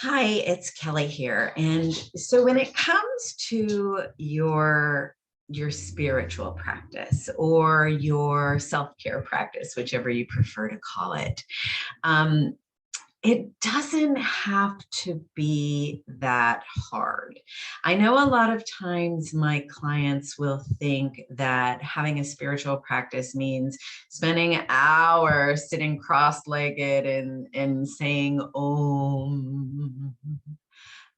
Hi, it's Kelly here. And so when it comes to your spiritual practice or your self-care practice, whichever you prefer to call it, um, it doesn't have to be that hard. I know a lot of times my clients will think that having a spiritual practice means spending hours sitting cross-legged and saying Om,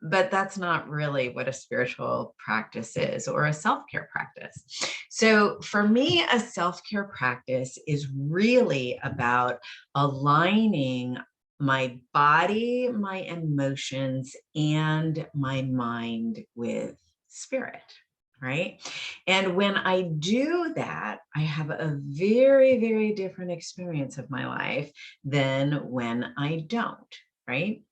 but that's not really what a spiritual practice is or a self-care practice. So for me, a self-care practice is really about aligning my body, my emotions, and my mind with spirit. Right. And when I do that, I have a very, very different experience of my life than when I don't. Right.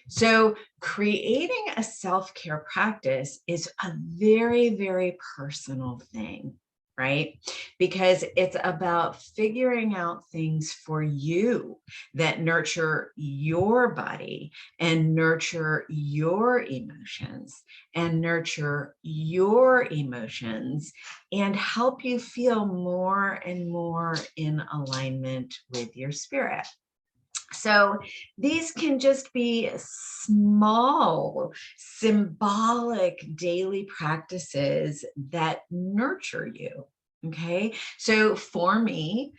So, creating a self care practice is a very, very personal thing, right? Because it's about figuring out things for you that nurture your body and nurture your emotions and nurture your emotions and help you feel more and more in alignment with your spirit. So these can just be small, symbolic daily practices that nurture you. Okay. So for me,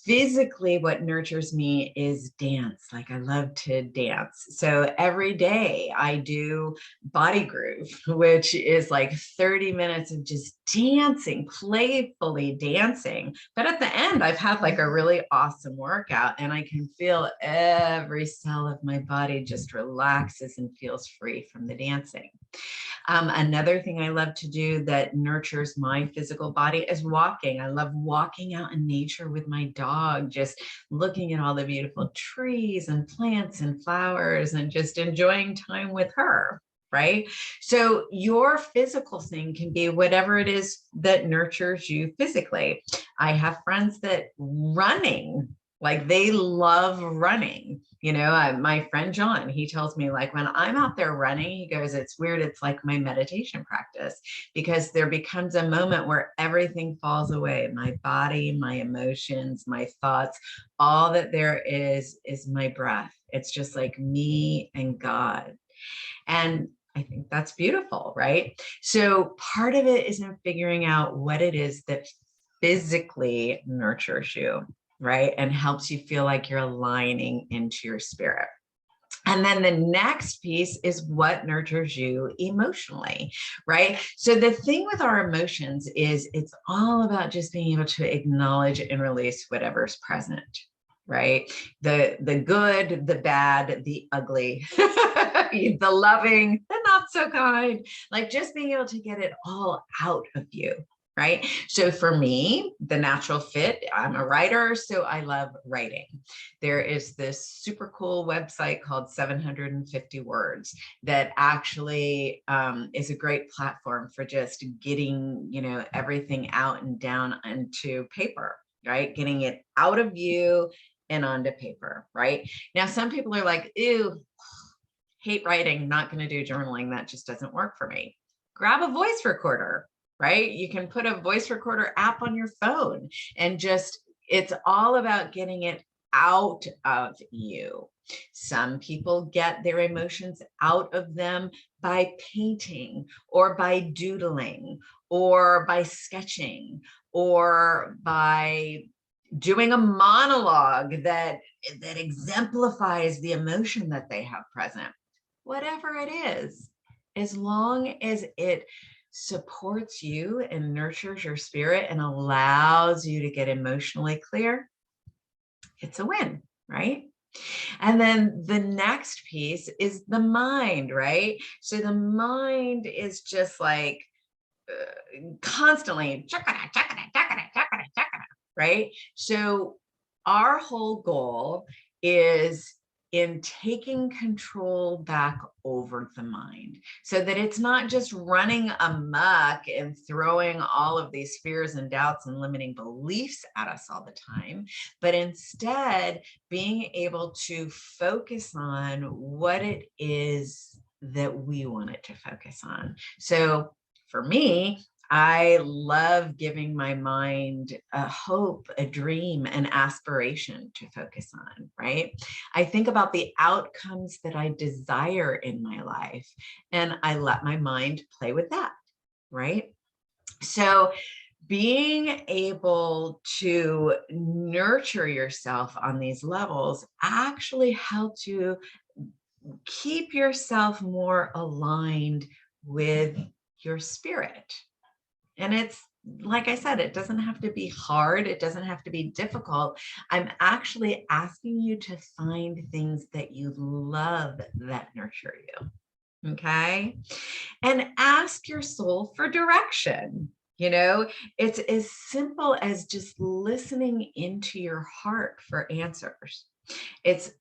physically, what nurtures me is dance. Like I love to dance. So every day I do Body Groove, which is like 30 minutes of just dancing, playfully dancing. But at the end, I've had like a really awesome workout and I can feel every cell of my body just relaxes and feels free from the dancing. Another thing I love to do that nurtures my physical body is walking. I love walking out in nature with my dog, just looking at all the beautiful trees and plants and flowers and just enjoying time with her. Right. So your physical thing can be whatever it is that nurtures you physically. I have friends that running, like they love running. My friend John, he tells me like when I'm out there running, he goes, it's weird. It's like my meditation practice because there becomes a moment where everything falls away. My body, my emotions, my thoughts, all that there is my breath. It's just like me and God. And I think that's beautiful, right? So part of it is in figuring out what it is that physically nurtures you, right? And helps you feel like you're aligning into your spirit. And then the next piece is what nurtures you emotionally, right? So the thing with our emotions is it's all about just being able to acknowledge and release whatever's present, right? The good, the bad, the ugly, the loving, the not so kind, like just being able to get it all out of you. Right. So for me, the natural fit, I'm a writer, so I love writing. There is this super cool website called 750 Words that actually is a great platform for just getting, everything out and down into paper, right? Getting it out of you and onto paper, right? Now, some people are like, ew, hate writing, not going to do journaling. That just doesn't work for me. Grab a voice recorder, right? You can put a voice recorder app on your phone and just, it's all about getting it out of you. Some people get their emotions out of them by painting or by doodling or by sketching or by doing a monologue that exemplifies the emotion that they have present. Whatever it is, as long as it supports you and nurtures your spirit and allows you to get emotionally clear, it's a win, right? And then the next piece is the mind, right? So the mind is just like constantly, right? So our whole goal is in taking control back over the mind so that it's not just running amok and throwing all of these fears and doubts and limiting beliefs at us all the time, but instead being able to focus on what it is that we want it to focus on. So for me, I love giving my mind a hope, a dream, an aspiration to focus on, right? I think about the outcomes that I desire in my life, and I let my mind play with that, right? So being able to nurture yourself on these levels actually helps you keep yourself more aligned with your spirit. And it's like I said, it doesn't have to be hard. It doesn't have to be difficult. I'm actually asking you to find things that you love that nurture you. Okay. And ask your soul for direction. You know, it's as simple as just listening into your heart for answers. It's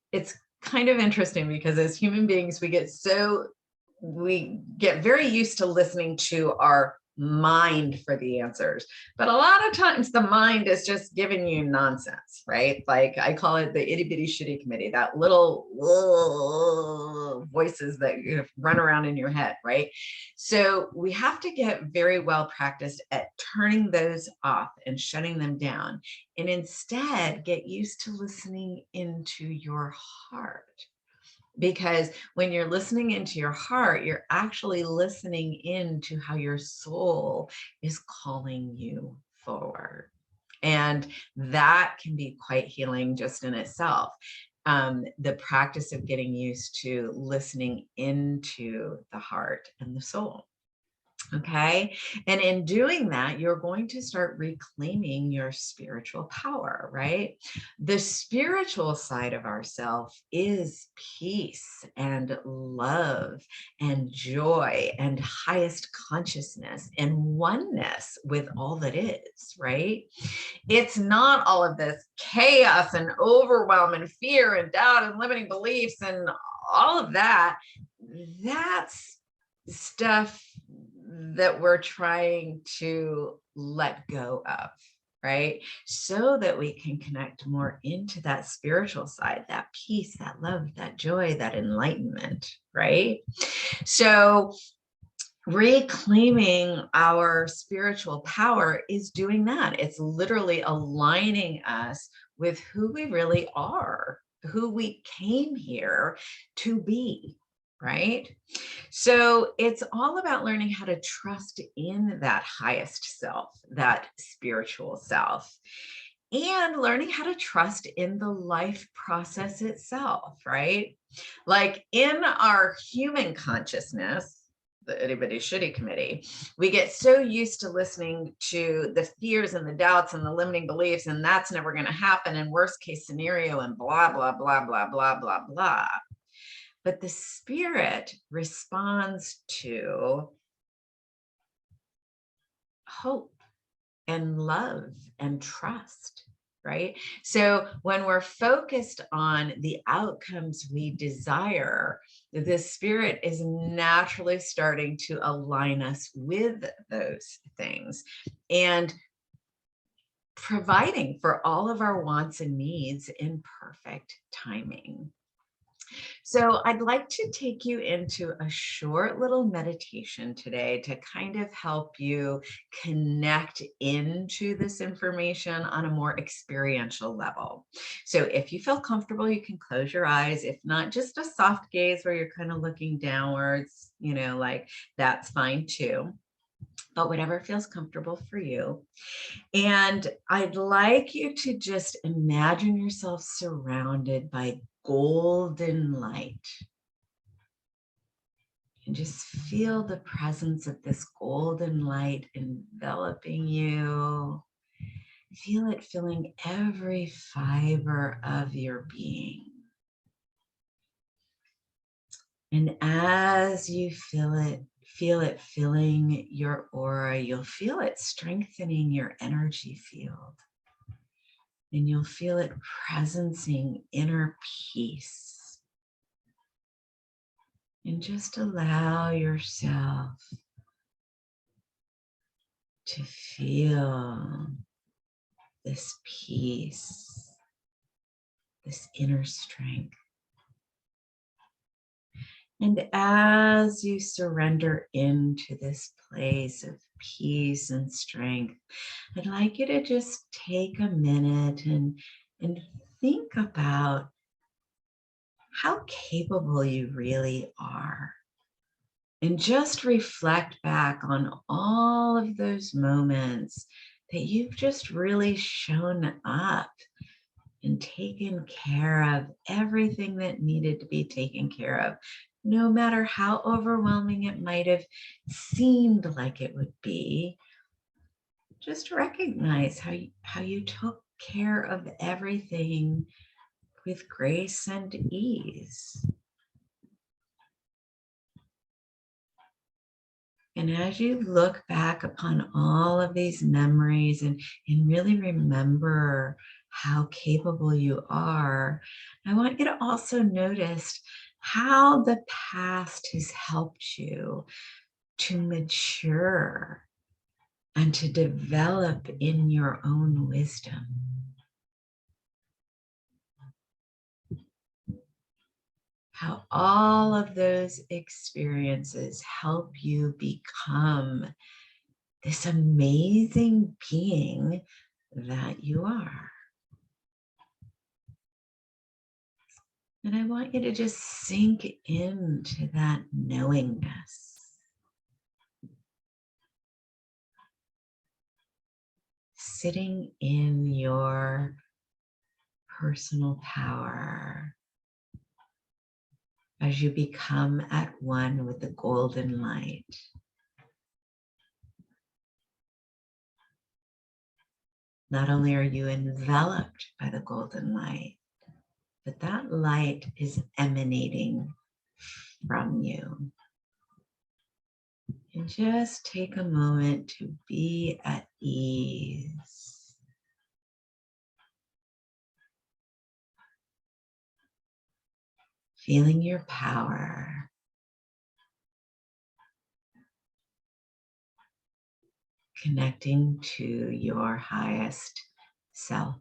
kind of interesting because as human beings, we get very used to listening to our mind for the answers. But a lot of times the mind is just giving you nonsense, right? Like I call it the itty bitty shitty committee, that little voices that run around in your head, right? So we have to get very well practiced at turning those off and shutting them down, and instead get used to listening into your heart. Because when you're listening into your heart, you're actually listening into how your soul is calling you forward. And that can be quite healing just in itself. The practice of getting used to listening into the heart and the soul. Okay. And in doing that, you're going to start reclaiming your spiritual power, right? The spiritual side of ourself is peace and love and joy and highest consciousness and oneness with all that is, right? It's not all of this chaos and overwhelm and fear and doubt and limiting beliefs and all of that. That's stuff that we're trying to let go of, right? So that we can connect more into that spiritual side, that peace, that love, that joy, that enlightenment, right? So reclaiming our spiritual power is doing that. It's literally aligning us with who we really are, who we came here to be, right? So it's all about learning how to trust in that highest self, that spiritual self, and learning how to trust in the life process itself, right? Like in our human consciousness, the itty bitty shitty committee, we get so used to listening to the fears and the doubts and the limiting beliefs, and that's never going to happen, and worst case scenario, and blah, blah, blah, blah, blah, blah, blah. But the spirit responds to hope and love and trust, right? So when we're focused on the outcomes we desire, the spirit is naturally starting to align us with those things and providing for all of our wants and needs in perfect timing. So I'd like to take you into a short little meditation today to kind of help you connect into this information on a more experiential level. So if you feel comfortable, you can close your eyes. If not, just a soft gaze where you're kind of looking downwards, like that's fine too. But whatever feels comfortable for you. And I'd like you to just imagine yourself surrounded by golden light. And just feel the presence of this golden light enveloping you. Feel it filling every fiber of your being. And as you feel it filling your aura, you'll feel it strengthening your energy field. And you'll feel it presencing inner peace And just allow yourself to feel this peace, this inner strength. And as you surrender into this place of peace and strength, I'd like you to just take a minute and think about how capable you really are. And just reflect back on all of those moments that you've just really shown up and taken care of everything that needed to be taken care of, no matter how overwhelming it might have seemed like it would be. Just recognize how you took care of everything with grace and ease. And as you look back upon all of these memories and really remember how capable you are, I want you to also notice how the past has helped you to mature and to develop in your own wisdom. How all of those experiences help you become this amazing being that you are. And I want you to just sink into that knowingness. Sitting in your personal power as you become at one with the golden light. Not only are you enveloped by the golden light, but that light is emanating from you. And just take a moment to be at ease. Feeling your power. Connecting to your highest self.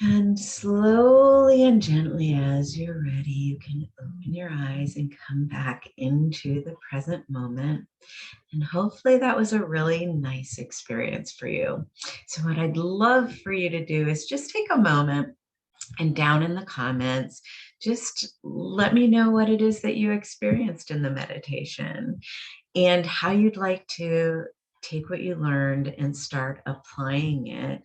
And slowly and gently, as you're ready, you can open your eyes and come back into the present moment. And hopefully that was a really nice experience for you. So what I'd love for you to do is just take a moment and down in the comments, just let me know what it is that you experienced in the meditation and how you'd like to take what you learned and start applying it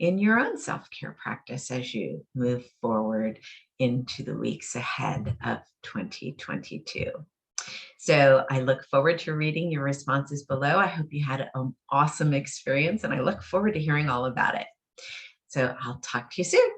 in your own self-care practice as you move forward into the weeks ahead of 2022. So I look forward to reading your responses below. I hope you had an awesome experience and I look forward to hearing all about it. So I'll talk to you soon.